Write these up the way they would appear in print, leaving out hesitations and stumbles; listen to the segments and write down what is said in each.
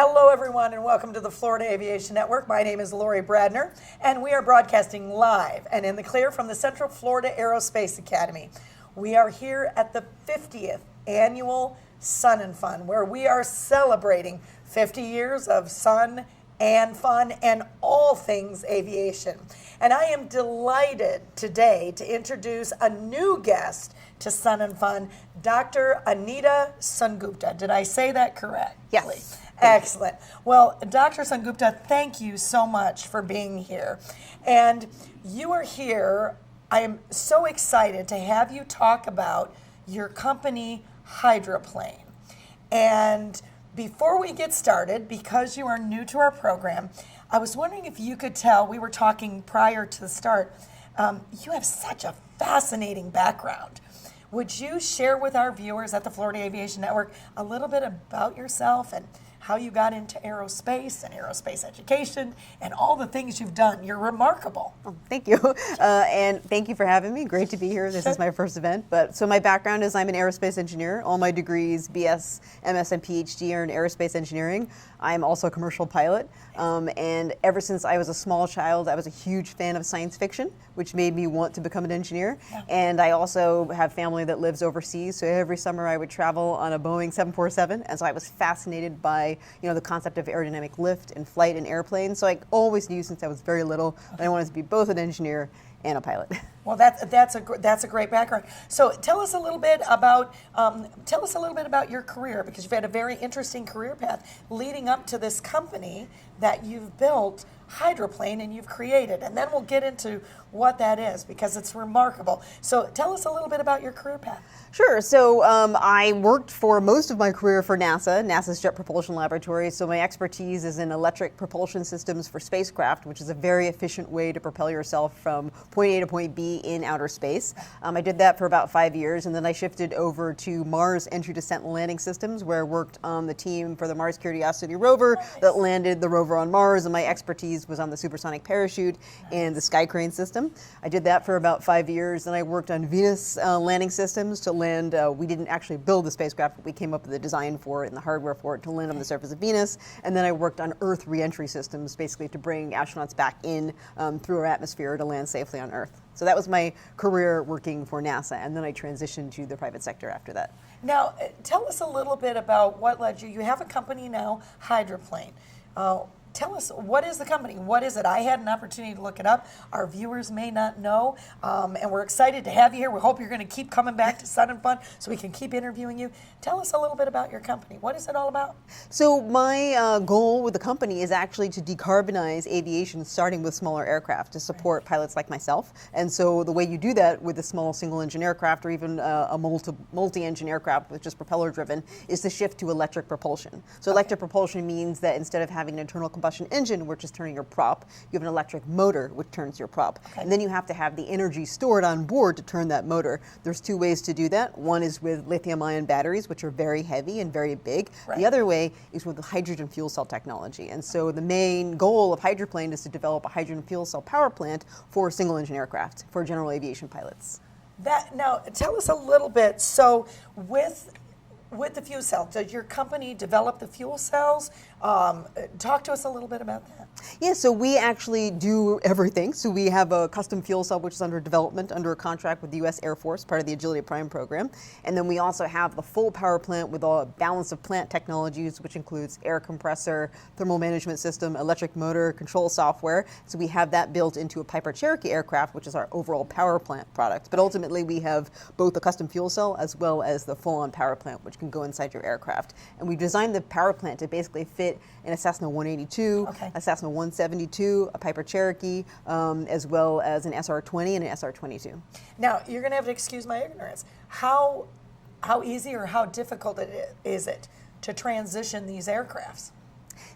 Hello, everyone, and welcome to the Florida Aviation Network. My name is Lori Bradner, and we are broadcasting live and in the clear from the Central Florida Aerospace Academy. We are here at the 50th annual Sun and Fun, where we are celebrating 50 years of sun and fun and all things aviation. And I am delighted today to introduce a new guest to Sun and Fun, Dr. Anita Sengupta. Did I say that correctly? Yes. Excellent. Well, Dr. Sengupta, thank you so much for being here. And you are here. I am so excited to have you talk about your company, Hydroplane. And before we get started, because you are new to our program, I was wondering if you could tell, we were talking prior to the start, you have such a fascinating background. Would you share with our viewers at the Florida Aviation Network a little bit about yourself and how you got into aerospace and aerospace education and all the things you've done? You're remarkable. Oh, thank you. And thank you for having me. Great to be here. This is my first event. So my background is I'm an aerospace engineer. All my degrees, BS, MS, and PhD are in aerospace engineering. I'm also a commercial pilot. And ever since I was a small child, I was a huge fan of science fiction, which made me want to become an engineer. Yeah. And I also have family that lives overseas. So every summer I would travel on a Boeing 747. And so I was fascinated by the concept of aerodynamic lift and flight in airplanes. So I always knew since I was very little that I wanted to be both an engineer and a pilot. Well, that's a great background. So tell us a little bit about your career, because you've had a very interesting career path leading up to this company that you've built, Hydroplane, and you've created. And then we'll get into what that is, because it's remarkable. So tell us a little bit about your career path. Sure. So I worked for most of my career for NASA's Jet Propulsion Laboratory. So my expertise is in electric propulsion systems for spacecraft, which is a very efficient way to propel yourself from point A to point B in outer space. I did that for about 5 years, and then I shifted over to Mars entry, descent, and landing systems, where I worked on the team for the Mars Curiosity rover that landed the rover on Mars, and my expertise was on the supersonic parachute and the sky crane system. I did that for about 5 years. Then I worked on Venus landing systems to land. We didn't actually build the spacecraft, but we came up with the design for it and the hardware for it to land on the surface of Venus. And then I worked on Earth re-entry systems, basically to bring astronauts back in through our atmosphere to land safely on Earth. So that was my career working for NASA, and then I transitioned to the private sector after that. Now, tell us a little bit about what led you. You have a company now, Hydroplane. Tell us, what is the company? What is it? I had an opportunity to look it up. Our viewers may not know, and we're excited to have you here. We hope you're going to keep coming back to Sun and Fun so we can keep interviewing you. Tell us a little bit about your company. What is it all about? So my goal with the company is actually to decarbonize aviation, starting with smaller aircraft to support pilots like myself. And so the way you do that with a small single-engine aircraft, or even a multi-engine aircraft with just propeller-driven, is to shift to electric propulsion. So electric propulsion means that instead of having an internal combustion engine, which is turning your prop, you have an electric motor, which turns your prop. Okay. And then you have to have the energy stored on board to turn that motor. There's two ways to do that. One is with lithium-ion batteries, which are very heavy and very big. Right. The other way is with the hydrogen fuel cell technology. And so the main goal of Hydroplane is to develop a hydrogen fuel cell power plant for single-engine aircraft for general aviation pilots. Now, tell us a little bit. So with the fuel cell, does your company develop the fuel cells? Talk to us a little bit about that. Yeah, so we actually do everything. So we have a custom fuel cell which is under development under a contract with the U.S. Air Force, part of the Agility Prime program. And then we also have the full power plant with a balance of plant technologies, which includes air compressor, thermal management system, electric motor, control software. So we have that built into a Piper Cherokee aircraft, which is our overall power plant product. But ultimately we have both the custom fuel cell as well as the full-on power plant, which can go inside your aircraft. And we designed the power plant to basically fit in a Cessna 182, a Cessna 172, a Piper Cherokee, as well as an SR-20 and an SR-22. Now, you're going to have to excuse my ignorance. How easy or how difficult is it to transition these aircrafts?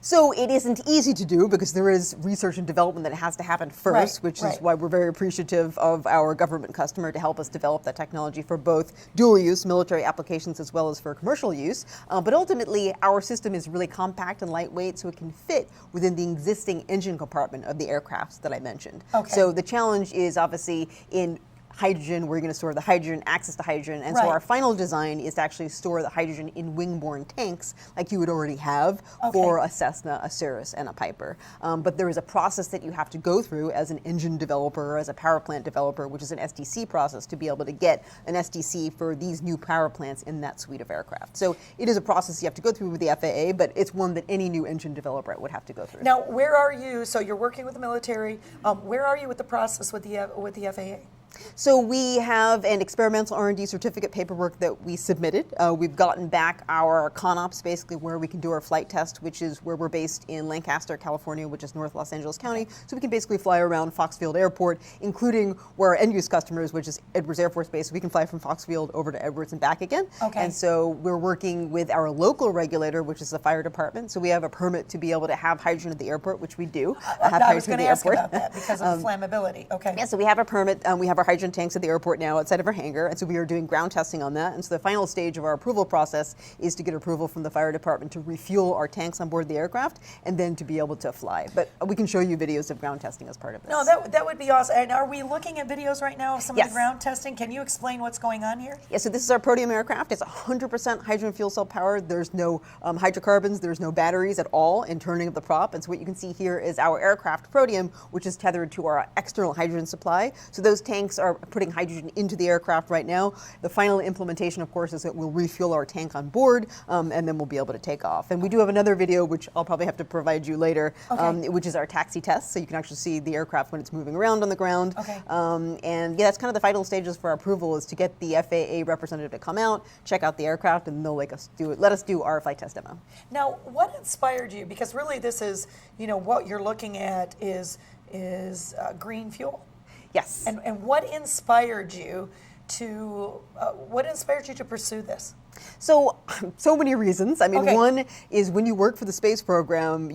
So it isn't easy to do because there is research and development that has to happen first, which is why we're very appreciative of our government customer to help us develop that technology for both dual use, military applications, as well as for commercial use. But ultimately, our system is really compact and lightweight, so it can fit within the existing engine compartment of the aircrafts that I mentioned. Okay. So the challenge is obviously in hydrogen, where you're going to store the hydrogen, access to hydrogen. And so Right. our final design is to actually store the hydrogen in wing-borne tanks like you would already have for a Cessna, a Cirrus, and a Piper. But there is a process that you have to go through as an engine developer, as a power plant developer, which is an SDC process, to be able to get an SDC for these new power plants in that suite of aircraft. So it is a process you have to go through with the FAA, but it's one that any new engine developer would have to go through. Now, where are you? So you're working with the military. Where are you with the process with the FAA? So we have an experimental R&D certificate paperwork that we submitted. We've gotten back our CONOPS, basically where we can do our flight test, which is where we're based in Lancaster, California, which is North Los Angeles County. So we can basically fly around Fox Field Airport, including where our end-use customers, which is Edwards Air Force Base. So we can fly from Fox Field over to Edwards and back again. Okay. And so we're working with our local regulator, which is the fire department. So we have a permit to be able to have hydrogen at the airport, which we do. I was going to ask about that because of the flammability. Okay. Yeah, so we have a permit. We have our hydrogen tanks at the airport now outside of our hangar, and so we are doing ground testing on that. And so the final stage of our approval process is to get approval from the fire department to refuel our tanks on board the aircraft and then to be able to fly. But we can show you videos of ground testing as part of this. No, that would be awesome. And are we looking at videos right now of some of Yes. the ground testing? Can you explain what's going on here? Yeah, so this is our Protium aircraft. It's 100% hydrogen fuel cell powered. There's no hydrocarbons, there's no batteries at all in turning of the prop. And so what you can see here is our aircraft Protium, which is tethered to our external hydrogen supply. So those tanks are putting hydrogen into the aircraft right now. The final implementation, of course, is that we'll refuel our tank on board, and then we'll be able to take off. And we do have another video, which I'll probably have to provide you later, which is our taxi test. So you can actually see the aircraft when it's moving around on the ground. Okay. And yeah, that's kind of the final stages for our approval, is to get the FAA representative to come out, check out the aircraft, and they'll let us do our flight test demo. Now, what inspired you? Because really, this is, what you're looking at is green fuel. Yes. And what inspired you to pursue this? So many reasons. I mean, Okay. one is when you work for the space program,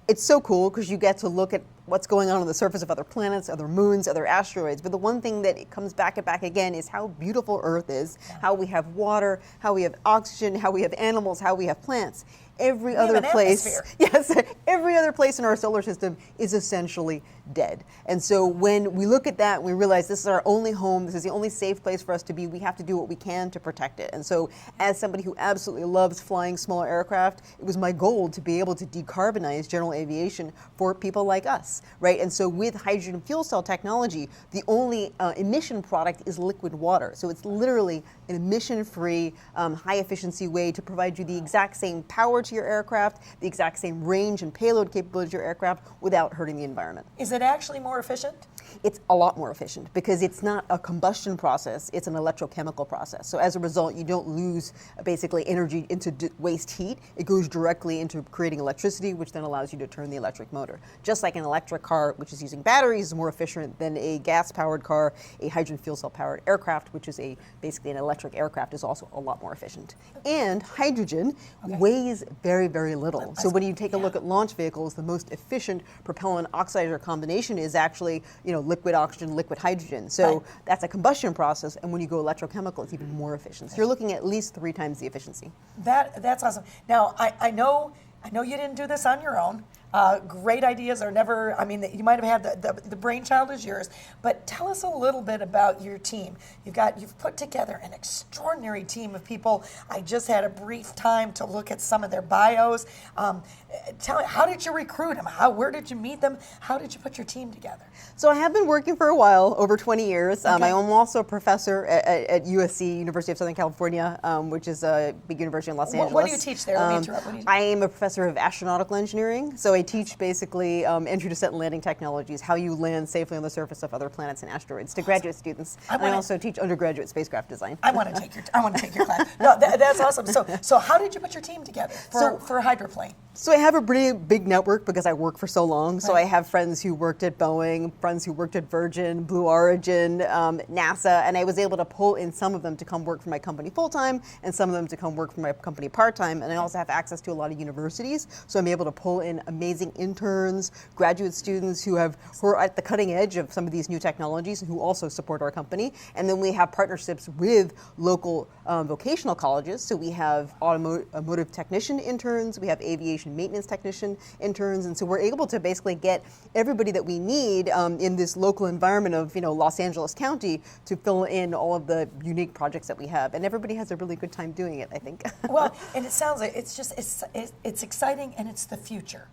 it's so cool because you get to look at what's going on the surface of other planets, other moons, other asteroids. But the one thing that it comes back again is how beautiful Earth is, how we have water, how we have oxygen, how we have animals, how we have plants. Every other place, yes, every other place in our solar system is essentially dead. And so when we look at that, we realize this is our only home, this is the only safe place for us to be, we have to do what we can to protect it. And so as somebody who absolutely loves flying smaller aircraft, it was my goal to be able to decarbonize general aviation for people like us, right? And so with hydrogen fuel cell technology, the only emission product is liquid water. So it's literally an emission-free, high-efficiency way to provide you the exact same power to your aircraft, the exact same range and payload capability to your aircraft without hurting the environment. Is it actually more efficient? It's a lot more efficient because it's not a combustion process, it's an electrochemical process. So as a result, you don't lose basically energy into waste heat. It goes directly into creating electricity, which then allows you to turn the electric motor. Just like an electric car, which is using batteries, is more efficient than a gas-powered car, a hydrogen fuel cell-powered aircraft, which is basically an electric aircraft, is also a lot more efficient. And hydrogen weighs very, very little. So when you take a look at launch vehicles, the most efficient propellant oxidizer combination is actually, liquid oxygen, liquid hydrogen. So that's a combustion process, and when you go electrochemical, it's even more efficient. So you're looking at least 3 times the efficiency. That's awesome. Now, I know you didn't do this on your own. Great ideas are never, you might have had the brainchild is yours, but tell us a little bit about your team. You've put together an extraordinary team of people. I just had a brief time to look at some of their bios. Tell me, how did you recruit them? Where did you meet them? How did you put your team together? So I have been working for a while, over 20 years. I am also a professor at USC, University of Southern California, which is a big university in Los Angeles. What do you teach there? Let me interrupt. What do you teach? I am a professor of astronautical engineering. So I teach basically entry, descent, and landing technologies, how you land safely on the surface of other planets and asteroids to graduate students. I also teach undergraduate spacecraft design. I want to take your class. No, that's awesome. So how did you put your team together for Hydroplane? So I have a pretty big network because I work for so long. So I have friends who worked at Boeing, friends who worked at Virgin, Blue Origin, NASA, and I was able to pull in some of them to come work for my company full-time and some of them to come work for my company part-time. And I also have access to a lot of universities. So I'm able to pull in amazing interns, graduate students who are at the cutting edge of some of these new technologies and who also support our company. And then we have partnerships with local vocational colleges. So we have automotive technician interns, we have aviation aviation maintenance technician interns, and so we're able to basically get everybody that we need in this local environment of Los Angeles County to fill in all of the unique projects that we have, and everybody has a really good time doing it, I think. Well, and it sounds like it's exciting, and it's the future.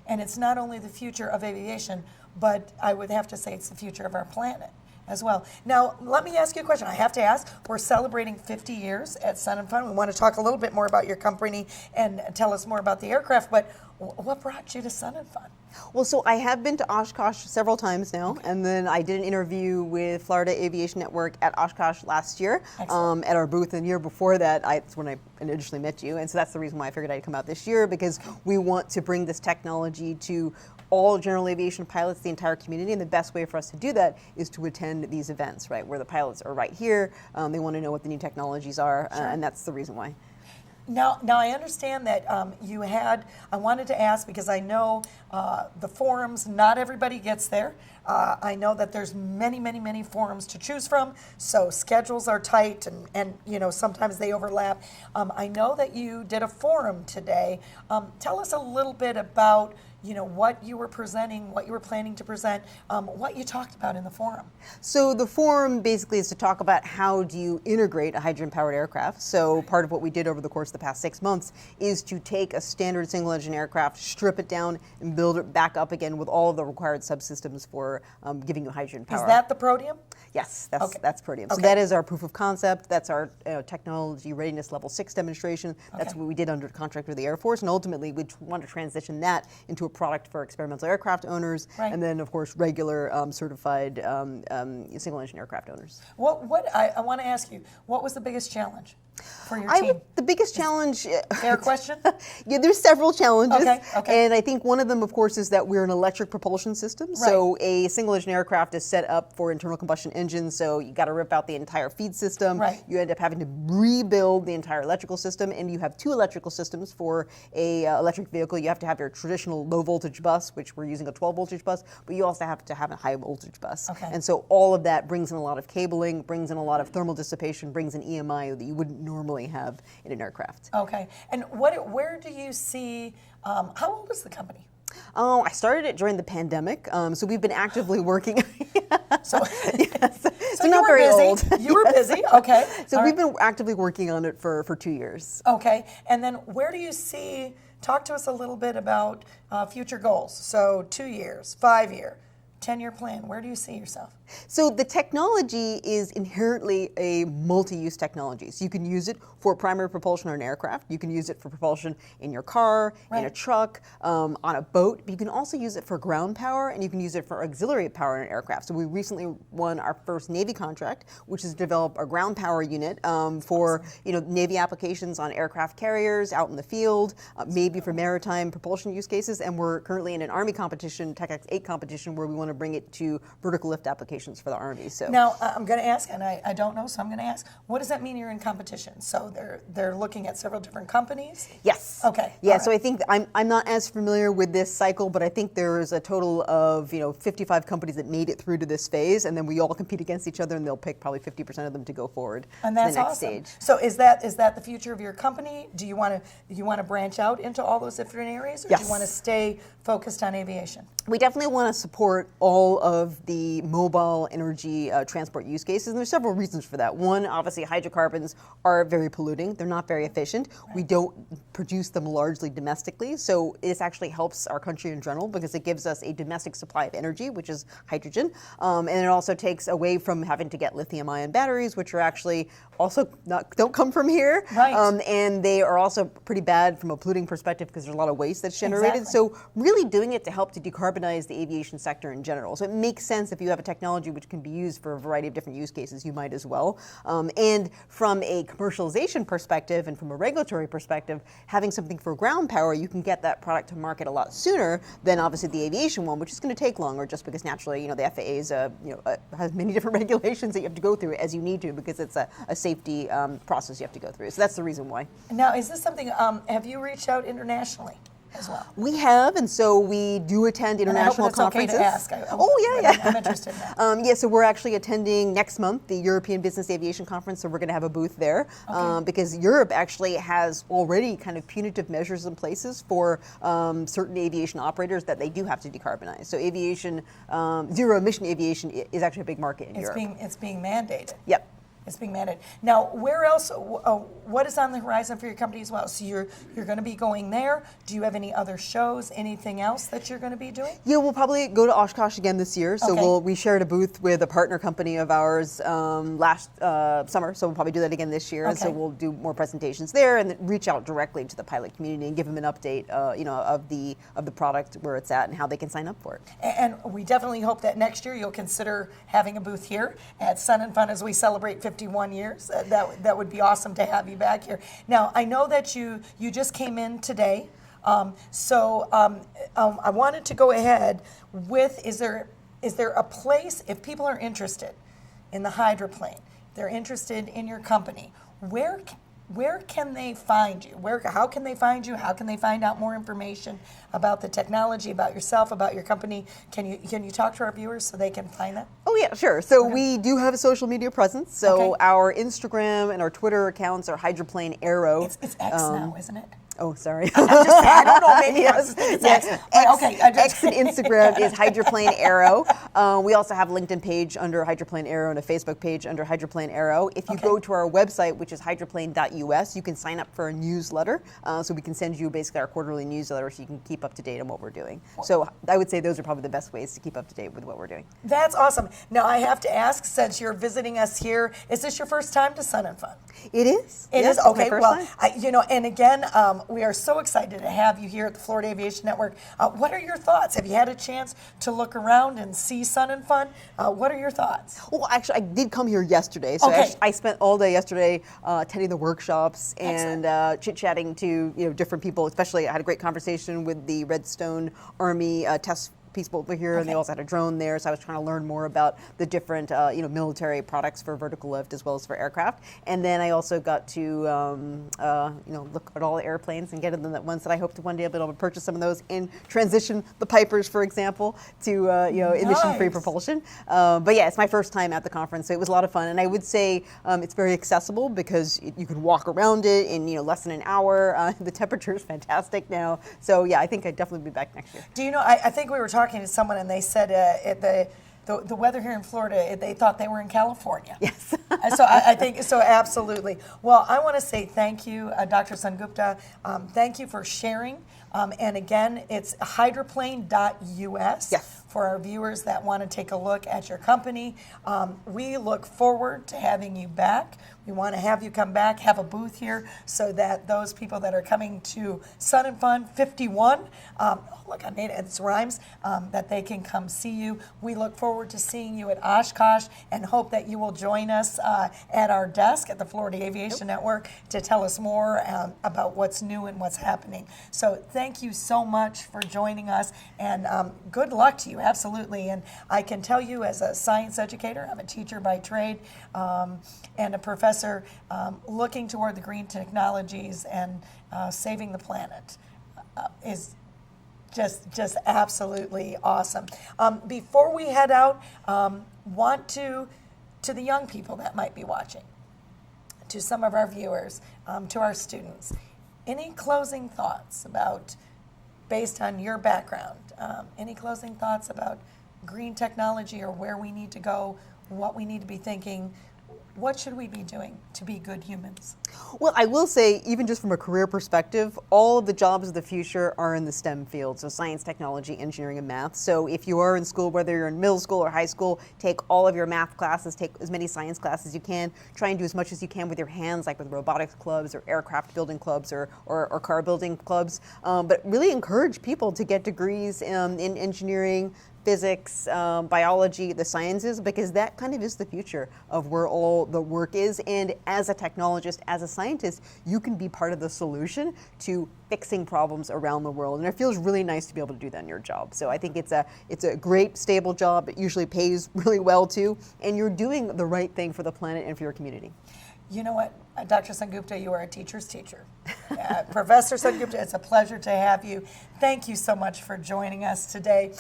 And it's not only the future of aviation, but I would have to say it's the future of our planet as well. Now, let me ask you a question. I have to ask, we're celebrating 50 years at Sun and Fun. We want to talk a little bit more about your company and tell us more about the aircraft, but what brought you to Sun and Fun? Well, so I have been to Oshkosh several times now, and then I did an interview with Florida Aviation Network at Oshkosh last year at our booth, and the year before that, that's when I initially met you, and so that's the reason why I figured I'd come out this year, because we want to bring this technology to all general aviation pilots, the entire community, and the best way for us to do that is to attend these events, right, where the pilots are right here, they want to know what the new technologies are, and that's the reason why. Now I understand that I wanted to ask because I know the forums, not everybody gets there. I know that there's many forums to choose from, so schedules are tight and sometimes they overlap. I know that you did a forum today. Tell us a little bit about what you were presenting, what you were planning to present, what you talked about in the forum. So the forum basically is to talk about how do you integrate a hydrogen-powered aircraft. So part of what we did over the course of the past 6 months is to take a standard single-engine aircraft, strip it down, and build it back up again with all of the required subsystems for giving you hydrogen power. Is that the Protium? Yes, that's Protium. So that is our proof of concept. That's our technology readiness level 6 demonstration. That's what we did under contract with the Air Force, and ultimately we want to transition that into a product for experimental aircraft owners, and then of course regular certified single-engine aircraft owners. I want to ask you, what was the biggest challenge for your team? The biggest challenge. Fair question? Yeah, there's several challenges. Okay. And I think one of them, of course, is that we're an electric propulsion system. So a single-engine aircraft is set up for internal combustion engines, so you got to rip out the entire feed system. Right. You end up having to rebuild the entire electrical system, and you have 2 electrical systems for a electric vehicle. You have to have your traditional low-voltage bus, which we're using a 12-voltage bus, but you also have to have a high-voltage bus. And so all of that brings in a lot of cabling, brings in a lot of thermal dissipation, brings in EMI that you wouldn't normally have in an aircraft. Okay. And where do you see, how old is the company? Oh, I started it during the pandemic, so we've been actively working. So not very old. You were busy, okay. So we've been actively working on it for 2 years. Okay, and then where do you see, talk to us a little bit about future goals. So 2 years, 5 year, 10-year plan, where do you see yourself? So the technology is inherently a multi-use technology. So you can use it for primary propulsion on an aircraft. You can use it for propulsion in your car, in a truck, on a boat. But you can also use it for ground power, and you can use it for auxiliary power in an aircraft. So we recently won our first Navy contract, which is to develop a ground power unit for Navy applications on aircraft carriers out in the field, maybe for maritime propulsion use cases. And we're currently in an Army competition, Tech X8 competition, where we want to bring it to vertical lift applications for the Army. So now I'm going to ask, and I don't know, so I'm going to ask, what does that mean you're in competition? So they're looking at several different companies? Yes. Okay. Yeah. So I think I'm not as familiar with this cycle, but I think there is a total of 55 companies that made it through to this phase, and then we all compete against each other, and they'll pick probably 50% of them to go forward and that's to the next awesome. stage. So is that the future of your company? Do you want to branch out into all those different areas, or do you want to stay focused on aviation? We definitely want to support all of the mobile energy transport use cases, and there's several reasons for that. One, obviously, hydrocarbons are very polluting. They're not very efficient. We don't produce them largely domestically, so this actually helps our country in general because it gives us a domestic supply of energy, which is hydrogen, and it also takes away from having to get lithium-ion batteries, which are actually also don't come from here, and they are also pretty bad from a polluting perspective because there's a lot of waste that's generated. So really doing it to help to decarbonize the aviation sector in general. So it makes sense if you have a technology which can be used for a variety of different use cases, you might as well. And from a commercialization perspective and from a regulatory perspective, having something for ground power, you can get that product to market a lot sooner than obviously the aviation one, which is going to take longer just because naturally, the FAA has many different regulations that you have to go through as you need to because it's a safety process you have to go through. So that's the reason why. Now, is this something, have you reached out internationally? as well? We have, and so we do attend international and I hope conferences. It's okay to ask. I'm interested in that. Yeah, so we're actually attending next month the European Business Aviation Conference, so we're going to have a booth there because Europe actually has already kind of punitive measures in places for certain aviation operators that they do have to decarbonize. So aviation, zero emission aviation is actually a big market in Europe. It's being mandated. Yep. It's being mandated. Now, where else, what is on the horizon for your company as well? So you're going to be going there. Do you have any other shows, anything else that you're going to be doing? Yeah, we'll probably go to Oshkosh again this year. So we shared a booth with a partner company of ours last summer. So we'll probably do that again this year. And so we'll do more presentations there and then reach out directly to the pilot community and give them an update, of the product, where it's at and how they can sign up for it. And we definitely hope that next year you'll consider having a booth here at Sun and Fun as we celebrate 51 years. That would be awesome to have you back here. Now, I know that you just came in today, so I wanted to go ahead with, is there a place, if people are interested in the hydroplane, they're interested in your company, where can they find you? How can they find you? How can they find out more information about the technology, about yourself, about your company? Can you talk to our viewers so they can find that? Oh yeah, sure. So we do have a social media presence. So our Instagram and our Twitter accounts are Hydroplane Aero. It's X now, isn't it? Oh, sorry. I don't know, maybe yes. it's Yes. X. X and Instagram is Hydroplane Aero. We also have a LinkedIn page under Hydroplane Aero and a Facebook page under Hydroplane Aero. If you go to our website, which is hydroplane.us, you can sign up for a newsletter. So we can send you basically our quarterly newsletter so you can keep up to date on what we're doing. So I would say those are probably the best ways to keep up to date with what we're doing. That's awesome. Now I have to ask, since you're visiting us here, is this your first time to Sun and Fun? It is. It yes, is? Okay, well, time. And again, we are so excited to have you here at the Florida Aviation Network. What are your thoughts? Have you had a chance to look around and see Sun and Fun? What are your thoughts? Well, actually, I did come here yesterday, so I spent all day yesterday attending the workshops and chit-chatting to different people. Especially, I had a great conversation with the Redstone Army test people over here, and they also had a drone there, so I was trying to learn more about the different military products for vertical lift as well as for aircraft. And then I also got to look at all the airplanes and get in the ones that I hope to one day be able to purchase some of those and transition the Pipers, for example, to emission-free propulsion. But yeah, it's my first time at the conference, so it was a lot of fun. And I would say it's very accessible because you can walk around it in less than an hour. The temperature is fantastic now, so yeah, I think I'd definitely be back next year. Do you know? I think we were talking to someone and they said the weather here in Florida, they thought they were in California. Yes. So I think so, absolutely. Well, I want to say thank you, Dr. Sengupta. Thank you for sharing. And again, it's hydroplane.us. Yes. For our viewers that want to take a look at your company. We look forward to having you back. We want to have you come back, have a booth here, so that those people that are coming to Sun and Fun 51, look, I made it, it rhymes, that they can come see you. We look forward to seeing you at Oshkosh and hope that you will join us at our desk at the Florida Aviation Network to tell us more about what's new and what's happening. So thank you so much for joining us, and good luck to you, absolutely. And I can tell you, as a science educator, I'm a teacher by trade, and a professor looking toward the green technologies and saving the planet is just absolutely awesome. Before we head out, want to the young people that might be watching, to some of our viewers, to our students, any closing thoughts about, based on your background, any closing thoughts about green technology or where we need to go, what we need to be thinking? What should we be doing to be good humans? Well, I will say, even just from a career perspective, all of the jobs of the future are in the STEM field, so science, technology, engineering, and math. So if you are in school, whether you're in middle school or high school, take all of your math classes, take as many science classes as you can, try and do as much as you can with your hands, like with robotics clubs or aircraft building clubs or car building clubs. But really encourage people to get degrees in engineering, physics, biology, the sciences, because that kind of is the future of where all the work is. And as a technologist, as a scientist, you can be part of the solution to fixing problems around the world. And it feels really nice to be able to do that in your job. So I think it's a great, stable job. It usually pays really well too. And you're doing the right thing for the planet and for your community. You know what, Dr. Sengupta, you are a teacher's teacher. Professor Sengupta, it's a pleasure to have you. Thank you so much for joining us today.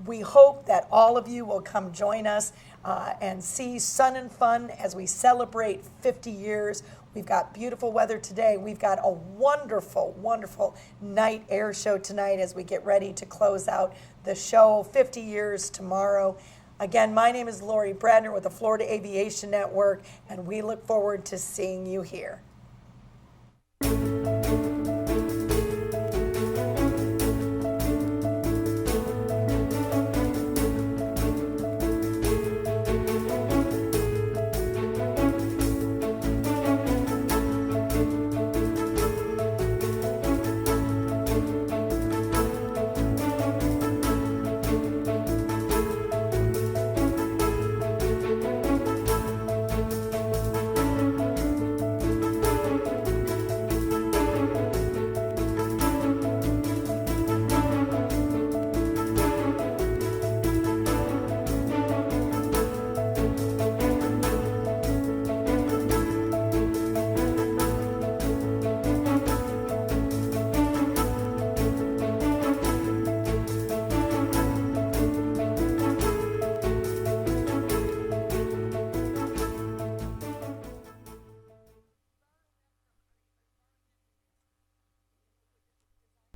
We hope that all of you will come join us and see Sun and Fun as we celebrate 50 years. We've got beautiful weather today. We've got a wonderful, wonderful night air show tonight as we get ready to close out the show, 50 years tomorrow. Again, my name is Lori Bradner with the Florida Aviation Network, and we look forward to seeing you here.